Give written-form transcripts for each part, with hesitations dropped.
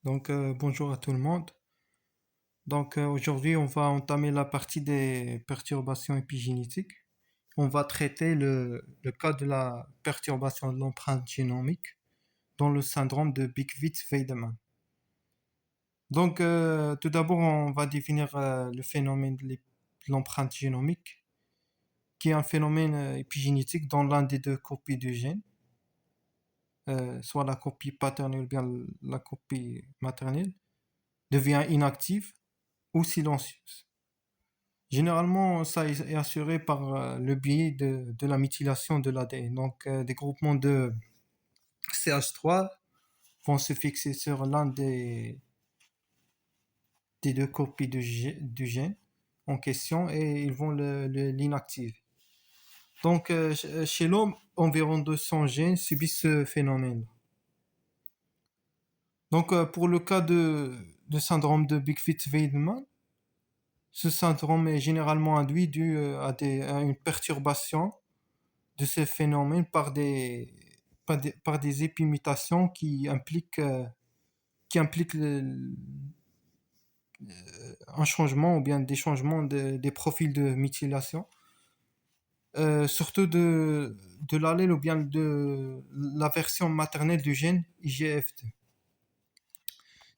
Bonjour à tout le monde. Aujourd'hui, on va entamer la partie des perturbations épigénétiques. On va traiter le cas de la perturbation de l'empreinte génomique dans le syndrome de Bikwitz-Wiedemann. Tout d'abord, on va définir le phénomène de l'empreinte génomique, qui est un phénomène épigénétique dans l'un des deux copies du gène, soit la copie paternelle ou bien la copie maternelle, devient inactive ou silencieuse. Généralement, ça est assuré par le biais de la méthylation de l'ADN. Des groupements de CH3 vont se fixer sur l'un des deux copies du gène en question et ils vont l'inactiver. Chez l'homme, environ 200 gènes subissent ce phénomène. Pour le cas de syndrome de Bikwitz-Wiedemann, ce syndrome est généralement induit dû à une perturbation de ce phénomène par des épimutations qui impliquent un changement ou bien des changements des profils de méthylation, surtout de l'allèle ou bien de la version maternelle du gène IGF2.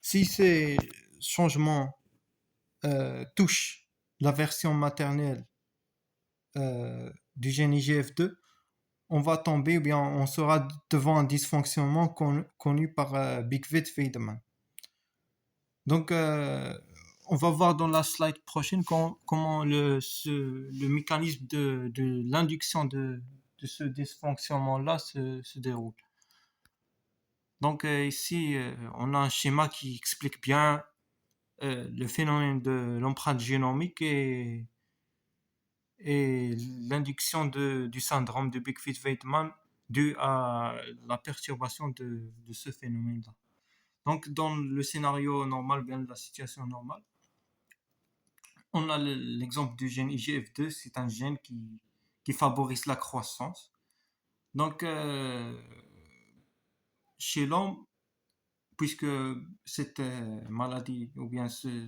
Si ces changements touchent la version maternelle du gène IGF2, on va tomber ou bien on sera devant un dysfonctionnement connu par Bikwitz-Wiedemann. On va voir dans la slide prochaine comment le mécanisme de l'induction de ce dysfonctionnement-là se déroule. Ici, on a un schéma qui explique bien le phénomène de l'empreinte génomique et l'induction du syndrome de Bikwitz-Wiedemann dû à la perturbation de ce phénomène-là. Donc, dans le scénario normal, bien la situation normale, on a l'exemple du gène IGF2, c'est un gène qui favorise la croissance. Chez l'homme, puisque cette maladie ou bien ce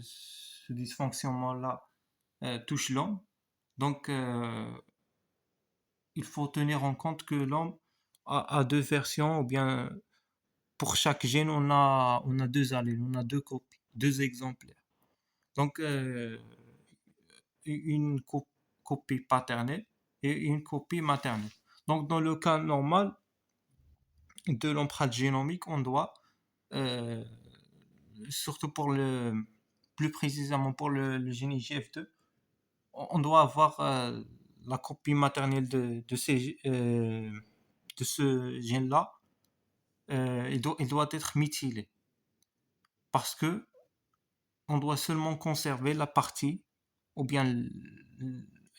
dysfonctionnement-là touche l'homme, il faut tenir en compte que l'homme a deux versions, ou bien pour chaque gène, on a deux allèles, on a deux copies, deux exemplaires. Une copie paternelle et une copie maternelle. Donc, dans le cas normal de l'empreinte génomique, on doit, surtout plus précisément pour le gène IGF2, on doit avoir la copie maternelle de ce gène-là. Il doit être méthylé parce que on doit seulement conserver la partie ou bien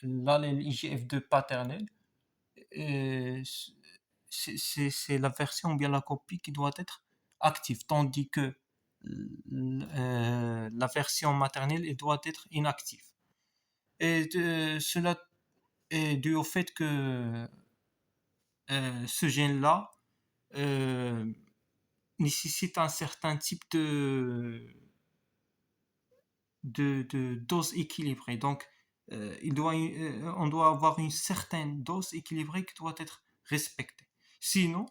l'allèle IGF2 paternel. C'est la version ou bien la copie qui doit être active, tandis que la version maternelle elle doit être inactive. Et cela est dû au fait que ce gène-là nécessite un certain type de dose équilibrée. On doit avoir une certaine dose équilibrée qui doit être respectée. Sinon,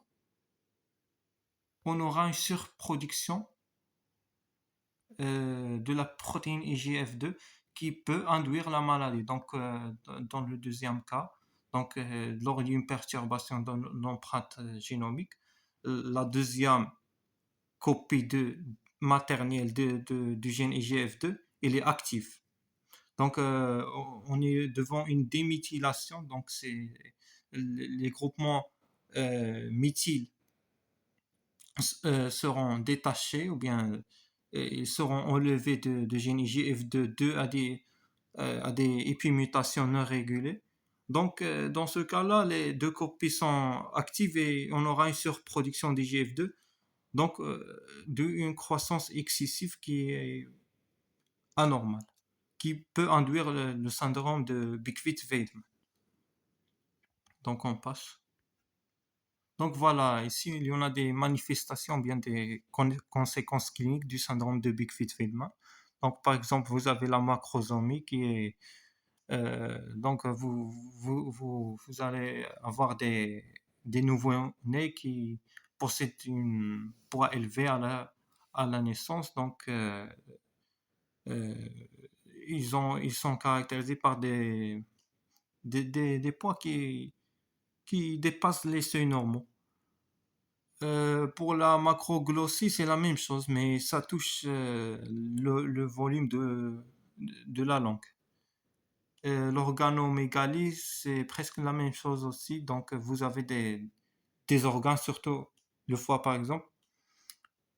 on aura une surproduction de la protéine IGF2 qui peut induire la maladie. Dans le deuxième cas, lors d'une perturbation de l'empreinte génomique, la deuxième copie maternelle du gène IGF2, elle est active. On est devant une déméthylation. C'est les groupements méthyl seront détachés ou bien ils seront enlevés de gène IGF2 à des épimutations non régulées. Dans ce cas-là, les deux copies sont actives et on aura une surproduction d'IGF2, une croissance excessive qui est anormale, qui peut induire le syndrome de Bikwitz-Wiedemann. On passe. Donc voilà, ici il y en a des manifestations, bien des conséquences cliniques du syndrome de Bickfeld-Feldman. Donc par exemple, vous avez la macrosomie qui est donc vous allez avoir des nouveaux-nés qui possèdent une poids élevé à la naissance. Donc euh, ils sont caractérisés par des poids qui dépassent les seuils normaux. Pour la macroglossie, c'est la même chose, mais ça touche le volume de la langue. L'organomégalie, c'est presque la même chose aussi. Donc, vous avez des organes, surtout le foie par exemple.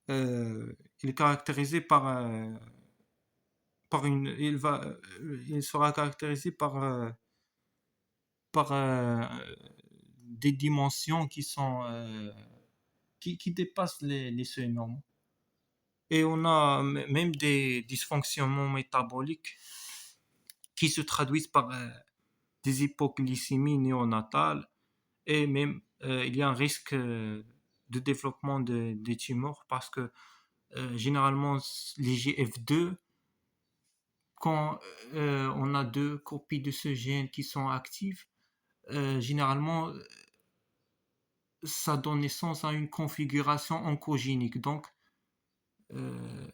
Il est caractérisé par il sera caractérisé par des dimensions qui dépassent les seuils normaux. Et on a même des dysfonctionnements métaboliques qui se traduisent par des hypoglycémies néonatales et même il y a un risque de développement des tumeurs parce que généralement les GF2, quand on a deux copies de ce gène qui sont actives, généralement ça donne naissance à une configuration oncogénique. Donc euh,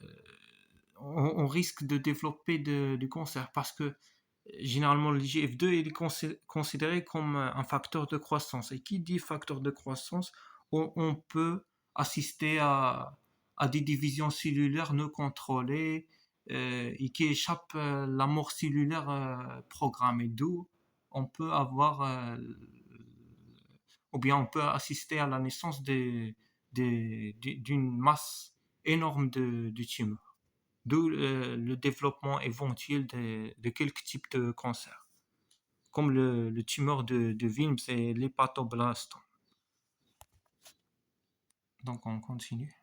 on risque de développer du cancer parce que généralement l'IGF-2 est considéré comme un facteur de croissance. Et qui dit facteur de croissance, on peut assister à des divisions cellulaires non contrôlées et qui échappent à la mort cellulaire programmée. D'où on peut avoir, ou bien on peut assister à la naissance d'une masse énorme de tumeurs. D'où le développement éventuel de quelques types de cancers, comme le tumeur de Wilms et l'hépatoblastome. Donc on continue.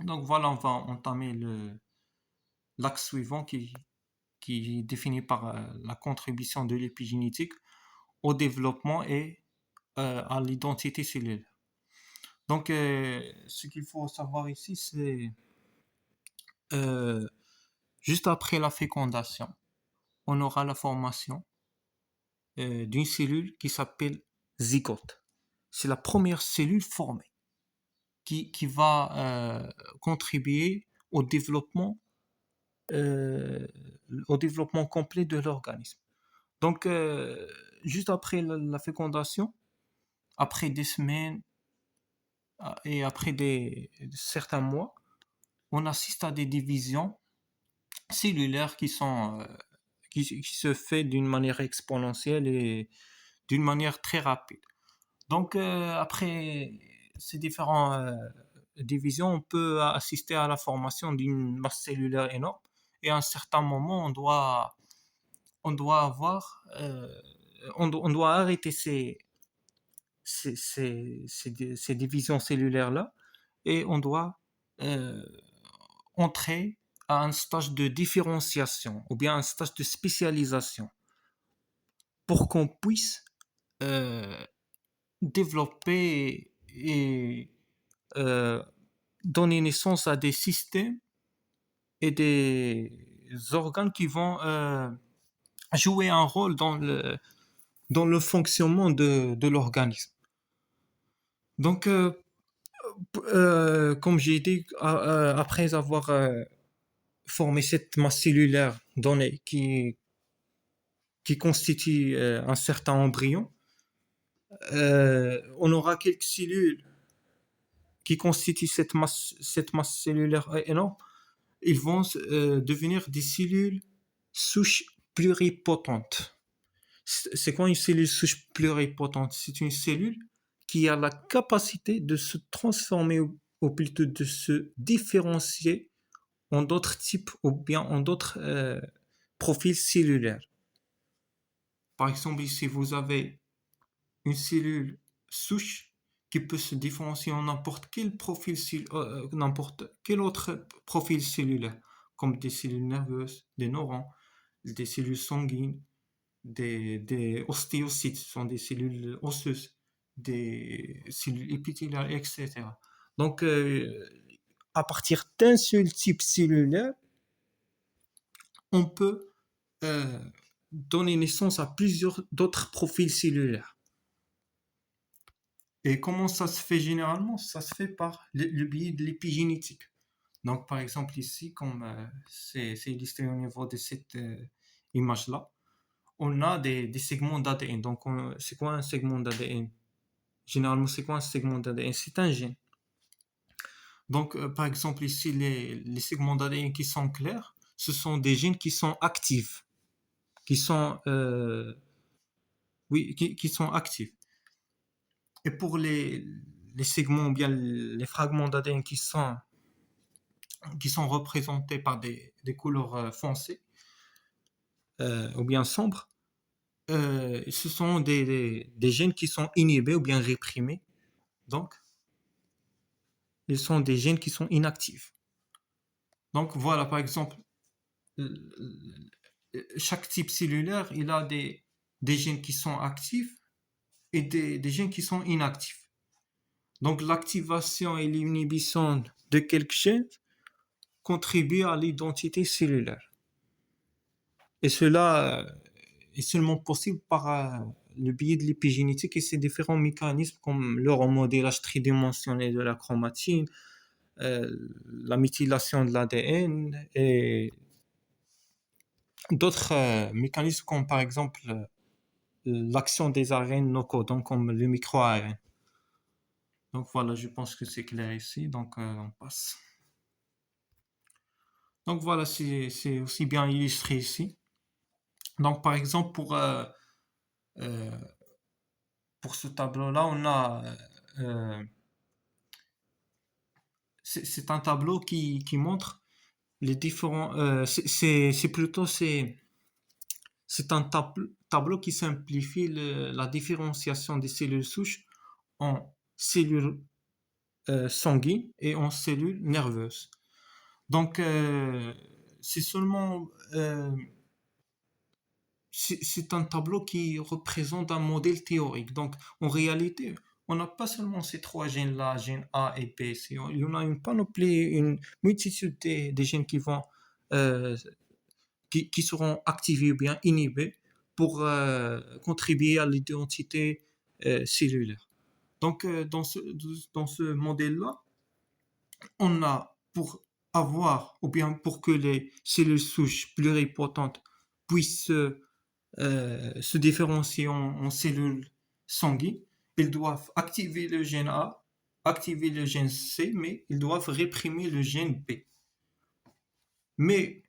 Donc voilà, on va entamer l'axe suivant qui est défini par la contribution de l'épigénétique au développement et à l'identité cellulaire. Donc ce qu'il faut savoir ici, c'est euh, juste après la fécondation, on aura la formation d'une cellule qui s'appelle zygote. C'est la première cellule formée qui va contribuer euh, au développement complet de l'organisme. Donc, juste après la fécondation, après des semaines et après certains mois, on assiste à des divisions cellulaires qui se fait d'une manière exponentielle et d'une manière très rapide. Donc, après ces différentes divisions, on peut assister à la formation d'une masse cellulaire énorme. Et à un certain moment, on doit avoir, on doit arrêter ces divisions cellulaires-là et on doit euh, entrer à un stage de différenciation ou bien un stage de spécialisation pour qu'on puisse euh, développer et euh, donner naissance à des systèmes et des organes qui vont jouer un rôle dans le fonctionnement de l'organisme. Donc, comme j'ai dit, après avoir formé cette masse cellulaire donnée qui constitue un certain embryon, on aura quelques cellules qui constituent cette masse cellulaire énorme. Ils vont devenir des cellules souches pluripotentes. C'est quoi une cellule souche pluripotente? C'est une cellule qui a la capacité de se transformer ou plutôt de se différencier en d'autres types ou bien en d'autres profils cellulaires. Par exemple, ici, vous avez une cellule souche qui peut se différencier en n'importe quel profil, n'importe quel autre profil cellulaire, comme des cellules nerveuses, des neurones, des cellules sanguines, des ostéocytes, ce sont des cellules osseuses, des cellules épithéliales, etc. Donc, à partir d'un seul type cellulaire, on peut euh, donner naissance à plusieurs d'autres profils cellulaires. Et comment ça se fait généralement? Ça se fait par le biais de l'épigénétique. Donc, par exemple, ici, comme c'est illustré au niveau de cette image-là, on a des segments d'ADN. Donc, c'est quoi un segment d'ADN? Généralement, c'est quoi un segment d'ADN? C'est un gène. Donc, par exemple, ici, les segments d'ADN qui sont clairs, ce sont des gènes qui sont actifs, qui sont, oui, qui sont actifs. Et pour les segments, ou bien les fragments d'ADN qui sont représentés par des couleurs foncées ou bien sombres, ce sont des gènes qui sont inhibés ou bien réprimés. Donc, ils sont des gènes qui sont inactifs. Donc, voilà, par exemple, chaque type cellulaire, il a des gènes qui sont actifs et des gènes qui sont inactifs. Donc, l'activation et l'inhibition de quelques gènes contribuent à l'identité cellulaire. Et cela est seulement possible par le biais de l'épigénétique et ses différents mécanismes comme le remodélage tridimensionnel de la chromatine, la méthylation de l'ADN et d'autres mécanismes comme par exemple l'action des ARN non codants comme le micro-ARN. Donc voilà, je pense que c'est clair ici, donc on passe. Donc voilà, c'est aussi bien illustré ici. Donc par exemple, euh, pour ce tableau-là, on a euh, c'est un tableau qui montre les différents. C'est plutôt c'est un tableau qui simplifie la différenciation des cellules souches en cellules sanguines et en cellules nerveuses. Donc c'est seulement c'est un tableau qui représente un modèle théorique. Donc, en réalité, on n'a pas seulement ces trois gènes-là, gènes A et B. Il y en a une panoplie, une multitude des gènes euh, qui seront activés ou bien inhibés pour contribuer à l'identité cellulaire. Donc, dans ce modèle-là, on a pour avoir, ou bien pour que les cellules souches pluripotentes puissent se différencier en cellules sanguines, ils doivent activer le gène A, activer le gène C, mais ils doivent réprimer le gène B. Mais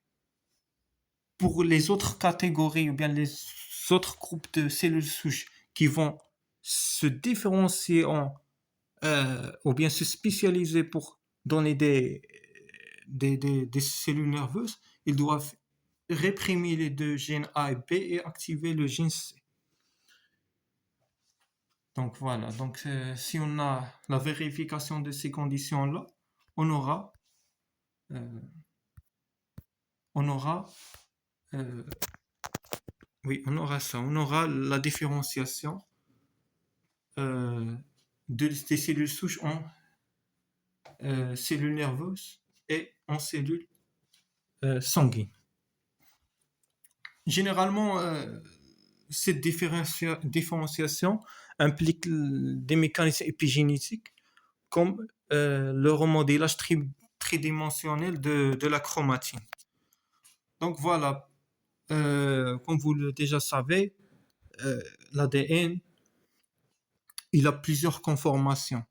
pour les autres catégories ou bien les autres groupes de cellules souches qui vont se différencier ou bien se spécialiser pour donner des cellules nerveuses, ils doivent réprimer les deux gènes A et B et activer le gène C. Donc voilà, donc si on a la vérification de ces conditions-là, on aura, euh, on aura, euh, oui, on aura ça, on aura la différenciation euh, des cellules souches en cellules nerveuses et en cellules sanguines. Généralement, cette différenciation implique des mécanismes épigénétiques comme le remodélage tridimensionnel de la chromatine. Donc voilà, comme vous le déjà savez, l'ADN, il a plusieurs conformations,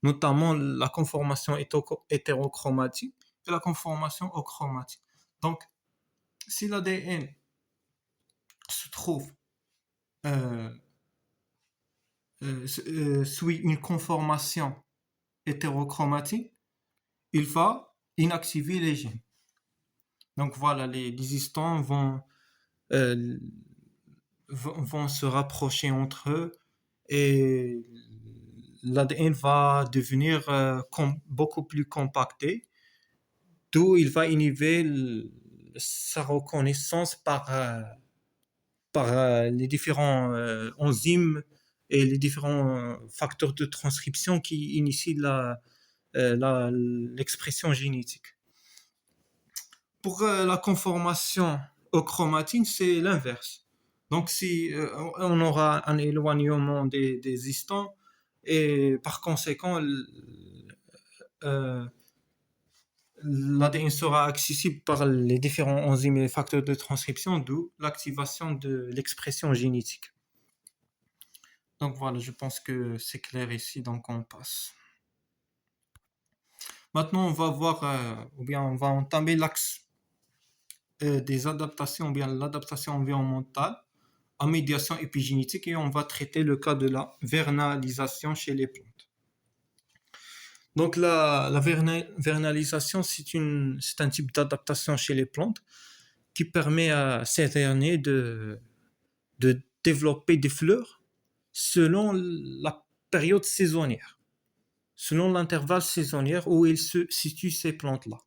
notamment la conformation hétérochromatique et la conformation ochromatique. Donc, si l'ADN se trouve euh, suit une conformation hétérochromatique, il va inactiver les gènes. Donc voilà, les histons euh, vont se rapprocher entre eux et l'ADN va devenir beaucoup plus compacté, d'où il va inhiber sa reconnaissance par les différents enzymes et les différents facteurs de transcription qui initient l'expression génétique. Pour la conformation aux chromatines, c'est l'inverse. Donc, si on aura un éloignement des histons, et par conséquent, euh, l'ADN sera accessible par les différents enzymes et facteurs de transcription, d'où l'activation de l'expression génétique. Donc voilà, je pense que c'est clair ici, donc on passe. Maintenant, on va voir, ou bien on va entamer l'axe des adaptations, ou bien l'adaptation environnementale en médiation épigénétique, et on va traiter le cas de la vernalisation chez les plantes. Donc la vernalisation, c'est un type d'adaptation chez les plantes qui permet à ces derniers de développer des fleurs selon la période saisonnière, selon l'intervalle saisonnier où il se situent ces plantes-là.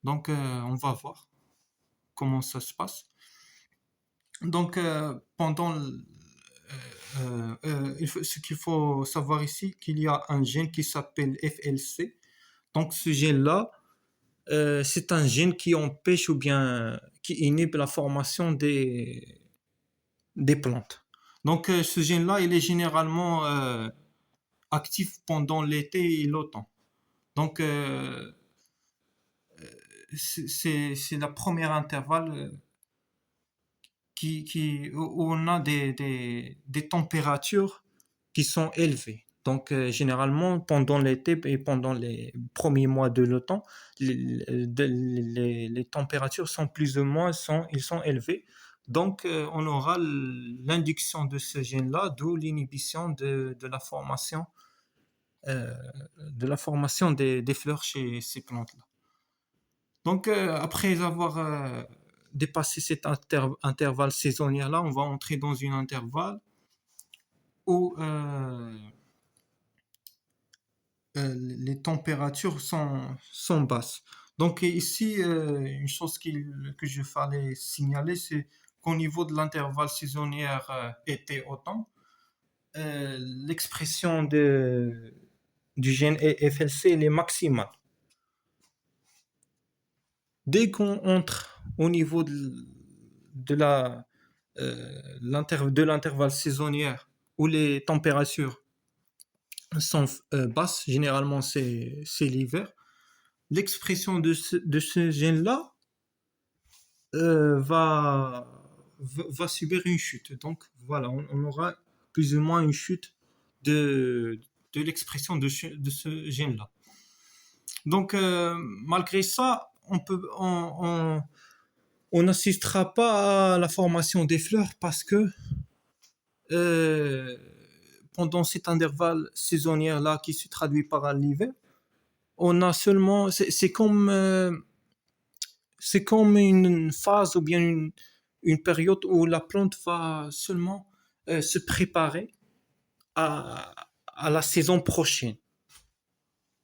Donc, on va voir comment ça se passe. Donc, ce qu'il faut savoir ici, qu'il y a un gène qui s'appelle FLC. Donc, ce gène-là, c'est un gène qui empêche ou bien qui inhibe la formation des plantes. Donc, ce gène-là, il est généralement actif pendant l'été et l'automne. Donc, c'est la première intervalle où on a des températures qui sont élevées. Donc, généralement, pendant l'été et pendant les premiers mois de l'automne, les températures sont plus ou moins ils sont élevées. Donc, on aura l'induction de ce gène-là, d'où l'inhibition de la formation des fleurs chez ces plantes-là. Donc, après avoir dépassé cet intervalle saisonnier-là, on va entrer dans un intervalle où les températures sont basses. Donc ici, une chose que je fallait signaler, c'est qu'au niveau de l'intervalle saisonnier été-automne, l'expression du gène FLC est maximale. Dès qu'on entre au niveau de l'intervalle saisonnier où les températures sont basses, généralement c'est l'hiver, l'expression de ce gène-là va subir une chute. Donc voilà, on aura plus ou moins une chute de l'expression de ce gène-là. Donc malgré ça, on n'assistera pas à la formation des fleurs parce que pendant cet intervalle saisonnier-là qui se traduit par l'hiver, on a seulement, c'est comme une phase ou bien une période où la plante va seulement se préparer à la saison prochaine.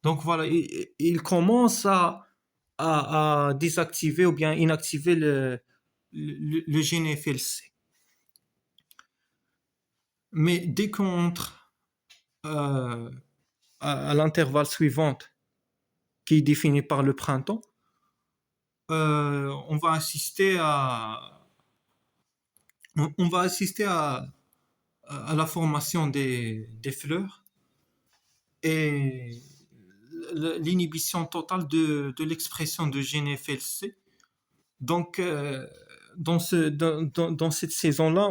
Donc voilà, il commence à désactiver ou bien inactiver le gène FLC. Mais dès qu'on entre à l'intervalle suivant, qui est défini par le printemps, on va assister à la formation des fleurs et l'inhibition totale de l'expression de gène FLC. Donc, dans cette saison-là,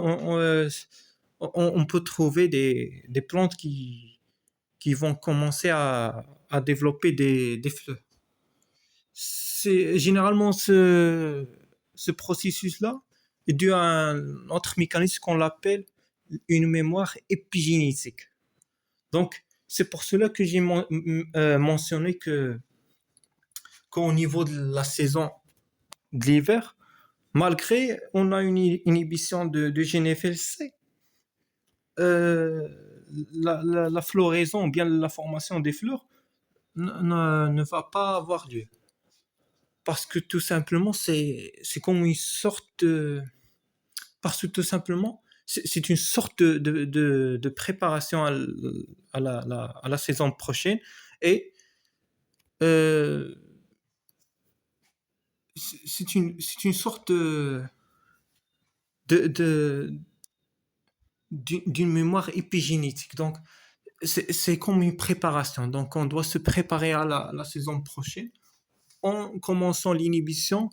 on peut trouver des plantes qui vont commencer à développer des fleurs. C'est généralement ce processus-là est dû à un autre mécanisme qu'on appelle une mémoire épigénétique. Donc, c'est pour cela que j'ai mentionné qu'au niveau de la saison de l'hiver, malgré on a une inhibition de gène FLC, la floraison ou bien la formation des fleurs ne va pas avoir lieu. Parce que tout simplement, c'est comme une sorte de... Parce que tout simplement, c'est une sorte de préparation à la saison prochaine. Et euh, c'est une sorte de, d'une mémoire épigénétique. Donc, c'est comme une préparation. Donc, on doit se préparer à la saison prochaine en commençant l'inhibition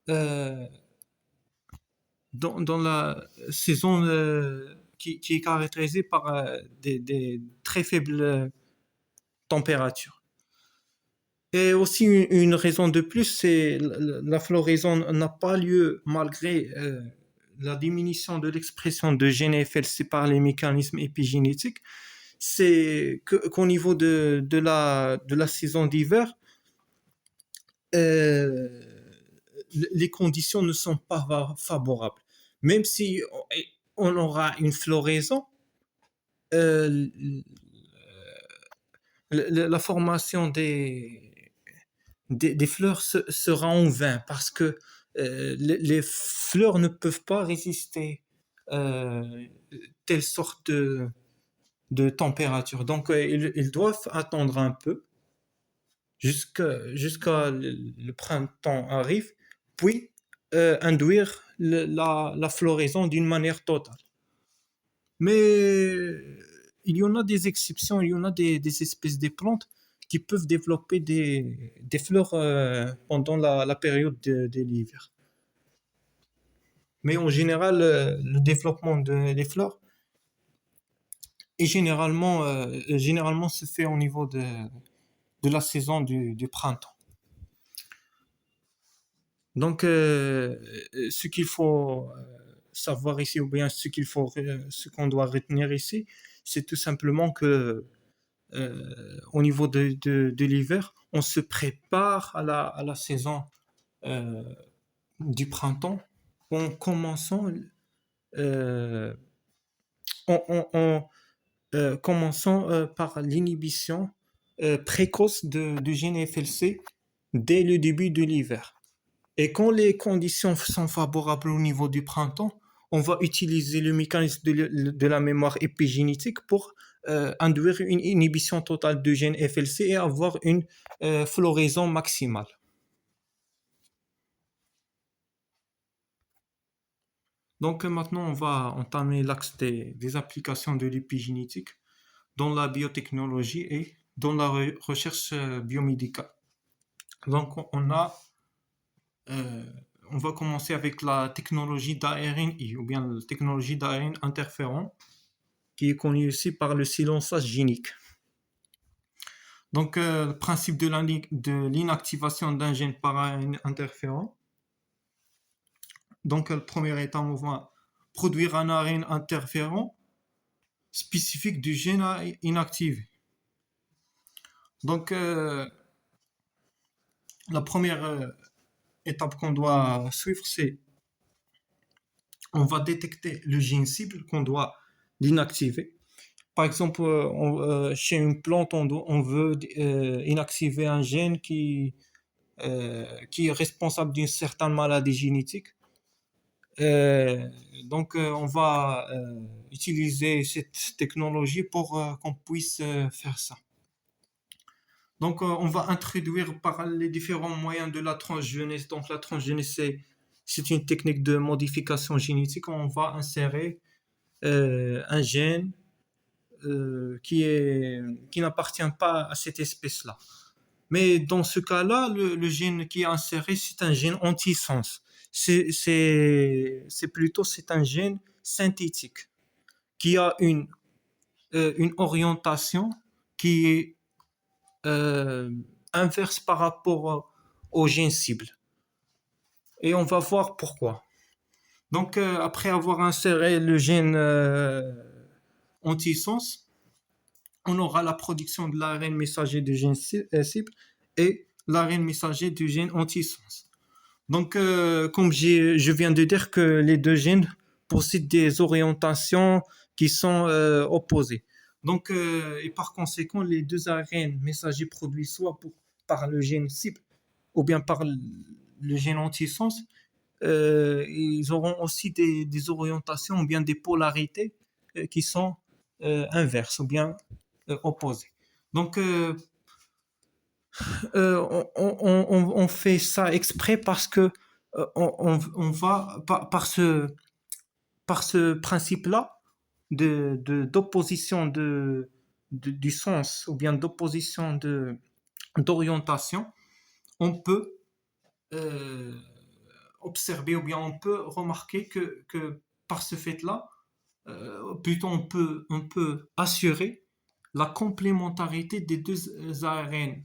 euh, dans la saison qui est caractérisée par des très faibles températures. Et aussi une raison de plus, c'est la floraison n'a pas lieu malgré la diminution de l'expression de gènes FLC par les mécanismes épigénétiques. C'est qu'au niveau de la saison d'hiver, euh, les conditions ne sont pas favorables. Même si on aura une floraison, euh, la formation des fleurs sera en vain parce que les fleurs ne peuvent pas résister euh, telle sorte de température. Donc, ils doivent attendre un peu jusqu'à le printemps arrive, puis induire la floraison d'une manière totale. Mais il y en a des exceptions, il y en a des espèces de plantes qui peuvent développer des fleurs pendant la période de l'hiver. Mais en général, le développement des fleurs est généralement se fait au niveau de la saison du printemps. Donc, ce qu'il faut savoir ici, ou bien ce qu'on doit retenir ici, c'est tout simplement que au niveau de l'hiver, on se prépare à la saison euh, du printemps en commençant, euh, commençant par l'inhibition précoce du gène FLC dès le début de l'hiver. Et quand les conditions sont favorables au niveau du printemps, on va utiliser le mécanisme de la mémoire épigénétique pour induire une inhibition totale du gène FLC et avoir une floraison maximale. Donc maintenant, on va entamer l'axe des applications de l'épigénétique dans la biotechnologie et dans la recherche biomédicale. Donc euh, on va commencer avec la technologie d'ARNI ou bien la technologie d'ARN interférent qui est connue aussi par le silençage génique. Donc, le principe de l'inactivation d'un gène par un interférent. Donc, le premier état, on va produire un ARN interférent spécifique du gène à inactiver. Donc, la première étape qu'on doit suivre, c'est on va détecter le gène cible qu'on doit l'inactiver. Par exemple, chez une plante, on veut inactiver un gène qui est responsable d'une certaine maladie génétique. Donc, on va utiliser cette technologie pour qu'on puisse faire ça. Donc, on va introduire par les différents moyens de la transgénèse. Donc, la transgénèse, c'est une technique de modification génétique. On va insérer un gène qui n'appartient pas à cette espèce-là. Mais dans ce cas-là, le gène qui est inséré, c'est un gène anti-sens. C'est un gène synthétique qui a une orientation qui est euh, inverse par rapport au gène cible. Et on va voir pourquoi. Donc, après avoir inséré le gène anti-sens, on aura la production de l'ARN messager du gène cible et l'ARN messager du gène anti-sens. Donc, comme je viens de dire que les deux gènes possèdent des orientations qui sont opposées. Donc, et par conséquent, les deux ARN messagers produits soit par le gène cible ou bien par le gène anti-sens ils auront aussi des orientations ou bien des polarités qui sont inverses ou bien opposées. Donc, on fait ça exprès parce que on va par ce principe-là d'opposition du sens ou bien d'opposition d'orientation, on peut euh, observer ou bien on peut remarquer que par ce fait-là, plutôt on peut assurer la complémentarité des deux ARN.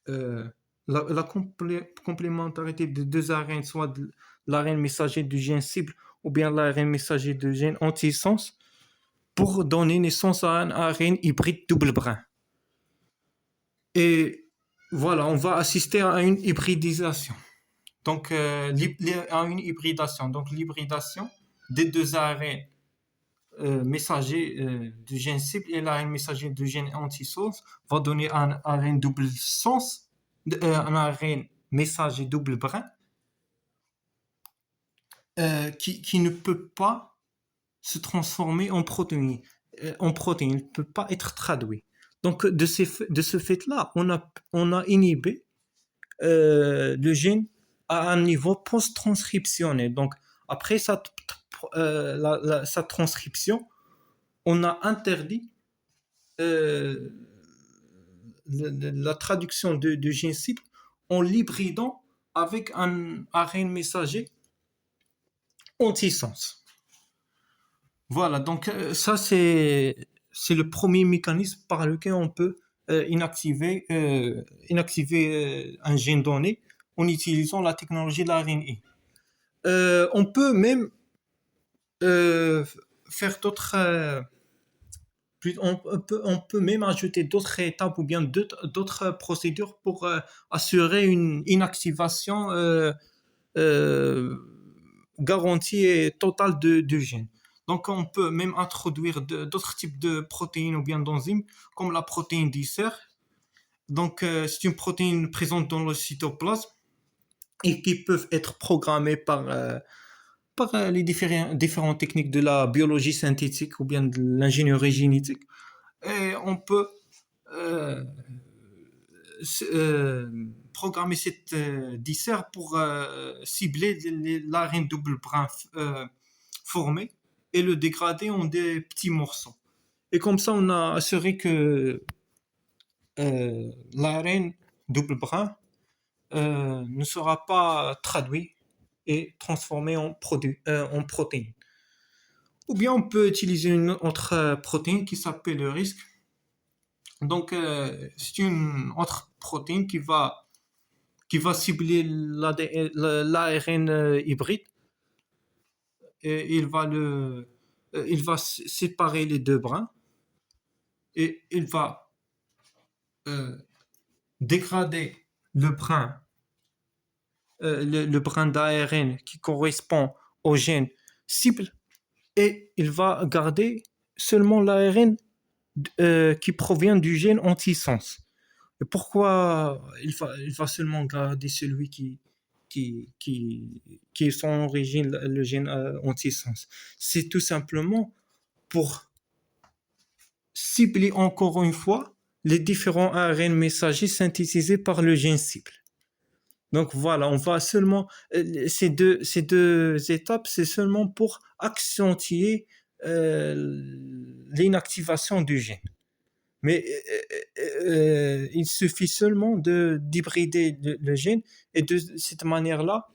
euh, complémentarité des deux ARN, soit de l'ARN messager du gène cible ou bien l'ARN messager du gène anti-sens, pour donner naissance à un ARN hybride double brin. Et voilà, on va assister à une hybridisation. Donc, à une hybridation. Donc, l'hybridation des deux ARN messager du gène cible et l'ARN messager du gène anti-sens va donner un ARN double sens, un ARN messager double brin qui ne peut pas se transformer en protéine. Il ne peut pas être traduit. Donc de ce fait-là, on a inhibé le gène à un niveau post-transcriptionnel. Donc après sa transcription, on a interdit euh, la traduction de gène cible en l'hybridant avec un ARN messager anti-sens. Voilà, donc ça c'est le premier mécanisme par lequel on peut inactiver un gène donné en utilisant la technologie de l'ARNI. On peut même euh, faire d'autres on peut même ajouter d'autres étapes ou bien d'autres procédures pour assurer une inactivation euh, garantie et totale de gènes. Donc, on peut même introduire d'autres types de protéines ou bien d'enzymes, comme la protéine d'Isser. Donc, c'est une protéine présente dans le cytoplasme et qui peuvent être programmées par les différentes techniques de la biologie synthétique ou bien de l'ingénierie génétique. Et on peut euh, programmer cette dissert pour cibler l'ARN double brin formé et le dégrader en des petits morceaux. Et comme ça, on a assuré que l'ARN double brin ne sera pas traduit et transformé en protéine. Ou bien on peut utiliser une autre protéine qui s'appelle le risque. Donc, c'est une autre protéine qui va cibler l'ARN hybride et il va séparer les deux brins et il va euh, dégrader le brin, le brin d'ARN qui correspond au gène cible et il va garder seulement l'ARN qui provient du gène anti-sens. Et pourquoi il va seulement garder celui qui est son origine, le gène anti-sens? C'est tout simplement pour cibler encore une fois les différents ARN messagers synthétisés par le gène cible. Donc voilà, on va seulement ces deux étapes, c'est seulement pour accentuer l'inactivation du gène. Mais il suffit seulement d'hybrider le gène et de cette manière-là,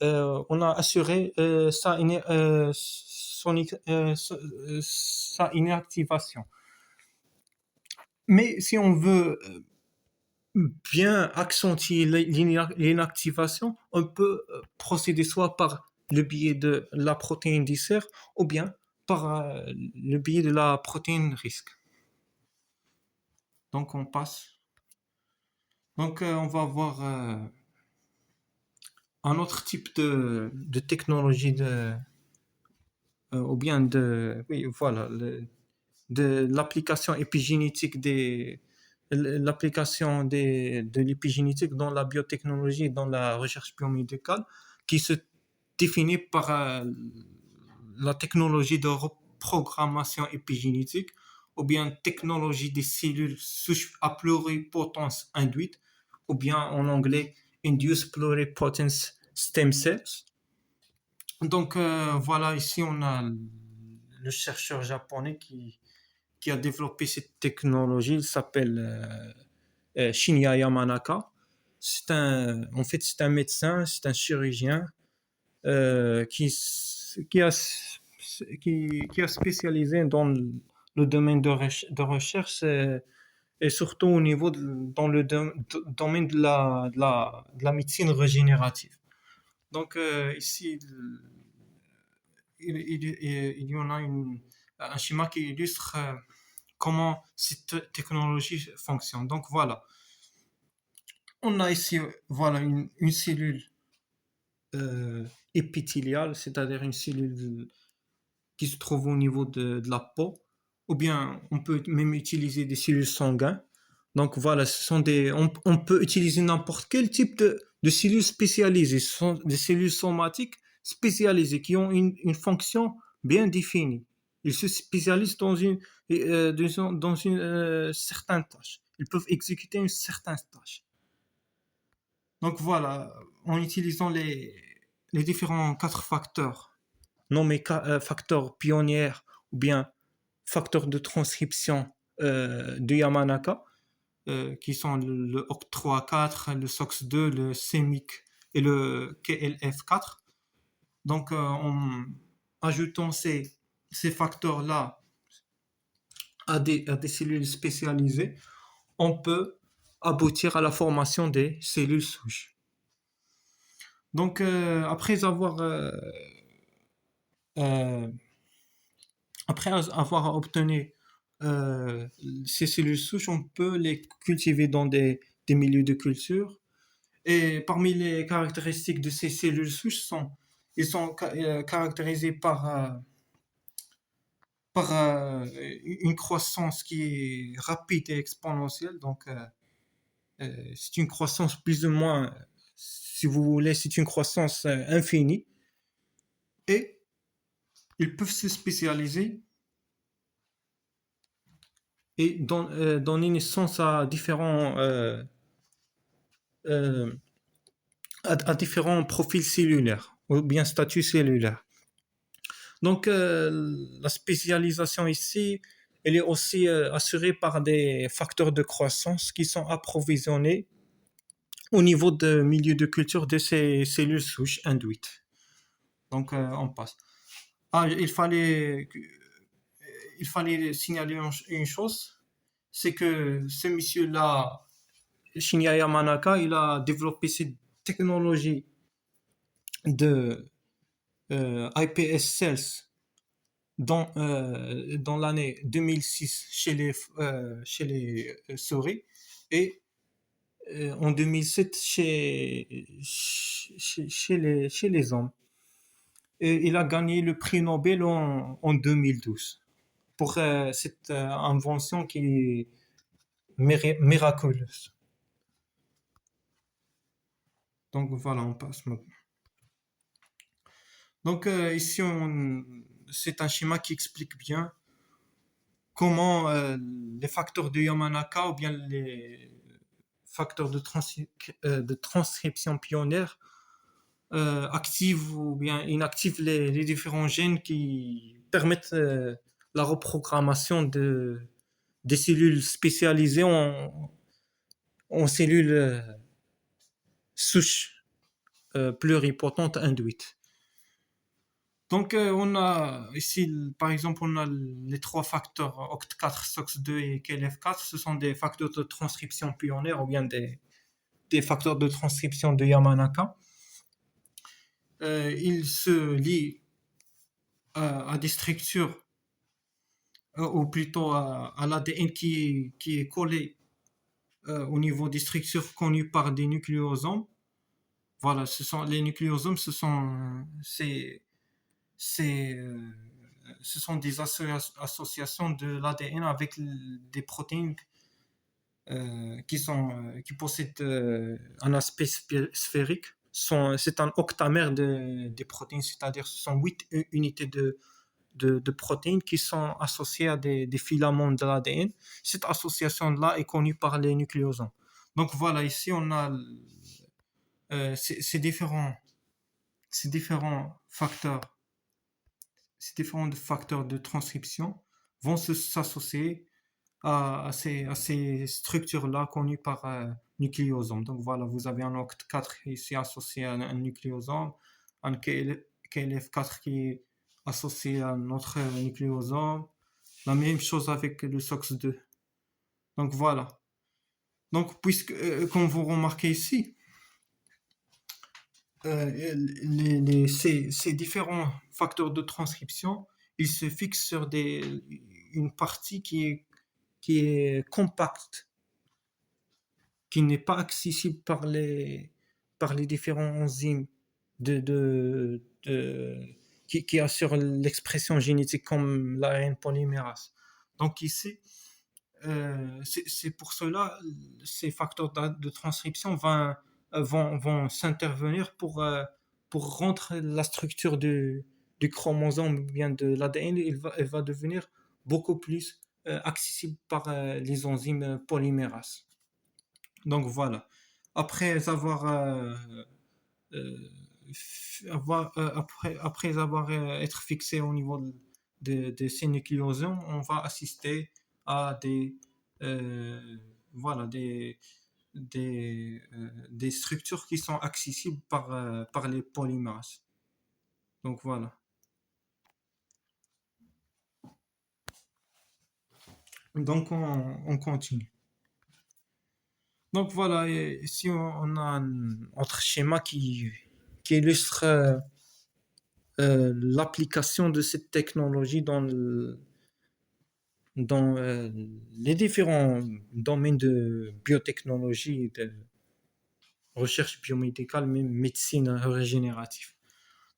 on a assuré sa inactivation. Mais si on veut bien accentuer l'inactivation, on peut procéder soit par le biais de la protéine d'Isser ou bien par le biais de la protéine risque. Donc on passe. Donc on va voir un autre type de technologie ou bien oui voilà de l'application épigénétique l'application de l'épigénétique dans la biotechnologie, dans la recherche biomédicale, qui se définit par la technologie de reprogrammation épigénétique ou bien technologie des cellules souches à pluripotence induite ou bien en anglais induced pluripotence stem cells. Donc voilà, ici on a le chercheur japonais qui a développé cette technologie. Il s'appelle Shinya Yamanaka. C'est un médecin, c'est un chirurgien euh, qui, qui, a, qui a spécialisé dans le domaine de recherche et surtout au niveau dans le domaine de la médecine régénérative. Donc ici, il y en a un schéma qui illustre comment cette technologie fonctionne. Donc voilà, on a ici voilà une cellule épithéliale, c'est-à-dire une cellule qui se trouve au niveau de la peau, ou bien on peut même utiliser des cellules sanguines. Donc voilà, on peut utiliser n'importe quel type de cellules spécialisées. Ce sont des cellules somatiques spécialisées qui ont une fonction bien définie. Ils se spécialisent dans une certaine tâche. Ils peuvent exécuter une certaine tâche. Donc voilà, en utilisant les différents quatre facteurs nommés facteurs pionniers ou bien facteurs de transcription de Yamanaka, qui sont le OCT3-4, le SOX2, le CEMIC et le KLF4. Donc, en ajoutant ces facteurs-là à des cellules spécialisées, on peut aboutir à la formation des cellules souches. Donc, euh, après avoir obtenu ces cellules souches, on peut les cultiver dans des milieux de culture. Et parmi les caractéristiques de ces cellules souches ils sont caractérisés par une croissance qui est rapide et exponentielle. Donc, c'est une croissance plus ou moins, si vous voulez, c'est une croissance infinie. Et ils peuvent se spécialiser et donner naissance euh, à différents profils cellulaires ou bien statuts cellulaires. Donc, la spécialisation ici, elle est aussi assurée par des facteurs de croissance qui sont approvisionnés au niveau de milieu de culture de ces cellules souches induites. Donc, on passe. Ah, il fallait signaler une chose, c'est que ce monsieur-là, Shinya Yamanaka, il a développé cette technologie de iPS cells dans l'année 2006 chez les souris et en 2007 chez les hommes. Et il a gagné le prix Nobel en 2012 pour cette invention qui est miraculeuse. Donc voilà, on passe maintenant. Donc ici, c'est un schéma qui explique bien comment les facteurs de Yamanaka ou bien les facteurs de transcription pionnière activent ou bien inactivent les différents gènes qui permettent la reprogrammation des cellules spécialisées en cellules souches pluripotentes induites. Donc, on a ici, par exemple, on a les trois facteurs OCT4, SOX2 et KLF4. Ce sont des facteurs de transcription pionnières ou bien des facteurs de transcription de Yamanaka. Ils se lient à des structures, ou plutôt à l'ADN qui est collé au niveau des structures connues par des nucléosomes. Voilà, les nucléosomes, c'est, euh, ce sont des associations de l'ADN avec des protéines qui possèdent un aspect sphérique. c'est un octamère des protéines, c'est-à-dire ce sont 8 unités de protéines qui sont associées à des filaments de l'ADN. Cette association-là est connue par les nucléosomes. Donc voilà, ici on a ces différents facteurs, ces différents facteurs de transcription vont s'associer à ces structures-là connues par nucléosome. Donc voilà, vous avez un OCT4 ici associé à un nucléosome, un KLF4 qui est associé à un autre nucléosome. La même chose avec le SOX2. Donc voilà. Donc, comme vous remarquez ici, ces différents facteurs de transcription, ils se fixent sur une partie qui est compacte, qui n'est pas accessible par les différents enzymes qui assurent l'expression génétique comme l'ARN polymérase. Donc ici, c'est pour cela ces facteurs de transcription vont s'intervenir pour rendre la structure du chromosome ou bien de l'ADN, elle va devenir beaucoup plus accessible par les enzymes polymérases. Donc voilà. Après avoir, euh, après avoir être fixé au niveau de ces nucléosomes, on va assister à euh, voilà, des structures qui sont accessibles par les polymérases. Donc voilà. Donc on continue. Donc voilà, et ici on a un autre schéma qui illustre l'application de cette technologie dans les différents domaines de biotechnologie, de recherche biomédicale, même médecine régénérative.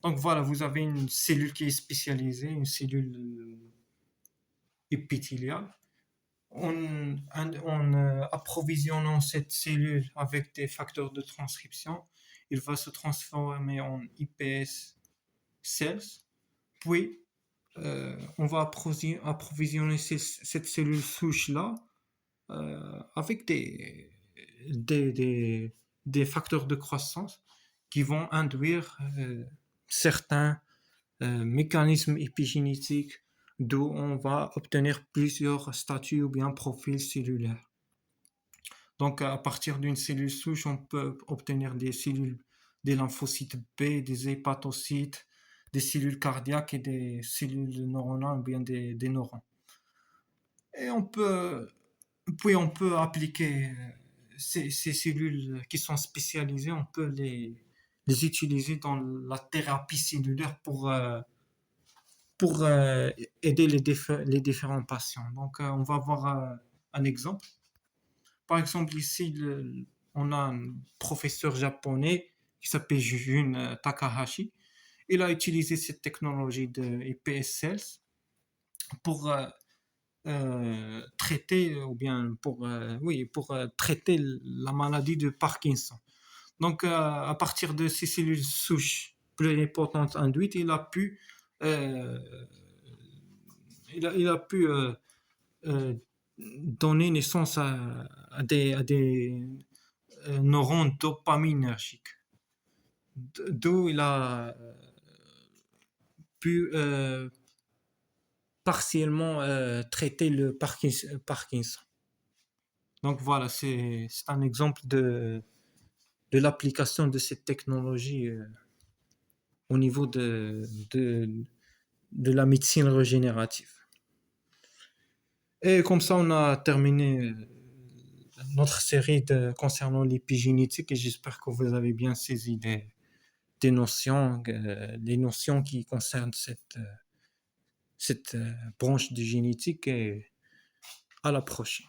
Donc voilà, vous avez une cellule qui est spécialisée, une cellule épithéliale. En approvisionnant cette cellule avec des facteurs de transcription, il va se transformer en iPS cells, puis on va approvisionner cette cellule souche-là avec des, des, des facteurs de croissance qui vont induire certains mécanismes épigénétiques d'où on va obtenir plusieurs statuts ou bien profils cellulaires. Donc, à partir d'une cellule souche, on peut obtenir des cellules, des lymphocytes B, des hépatocytes, des cellules cardiaques et des cellules neuronales ou bien des neurones. Et puis on peut appliquer ces cellules qui sont spécialisées, on peut les utiliser dans la thérapie cellulaire pour aider les différents patients. Donc, on va voir un exemple. Par exemple, ici, on a un professeur japonais qui s'appelle Jun Takahashi. Il a utilisé cette technologie de EPS cells pour traiter ou bien pour traiter la maladie de Parkinson. Donc, à partir de ces cellules souches pluripotentes induites, euh, il a pu donner naissance à des neurones dopaminergiques. D'où il a pu partiellement traiter le Parkinson. Donc voilà, c'est un exemple de l'application de cette technologie au niveau de la médecine régénérative. Et comme ça, on a terminé notre série concernant l'épigénétique et j'espère que vous avez bien saisi des notions, les notions qui concernent cette branche de génétique et à la prochaine.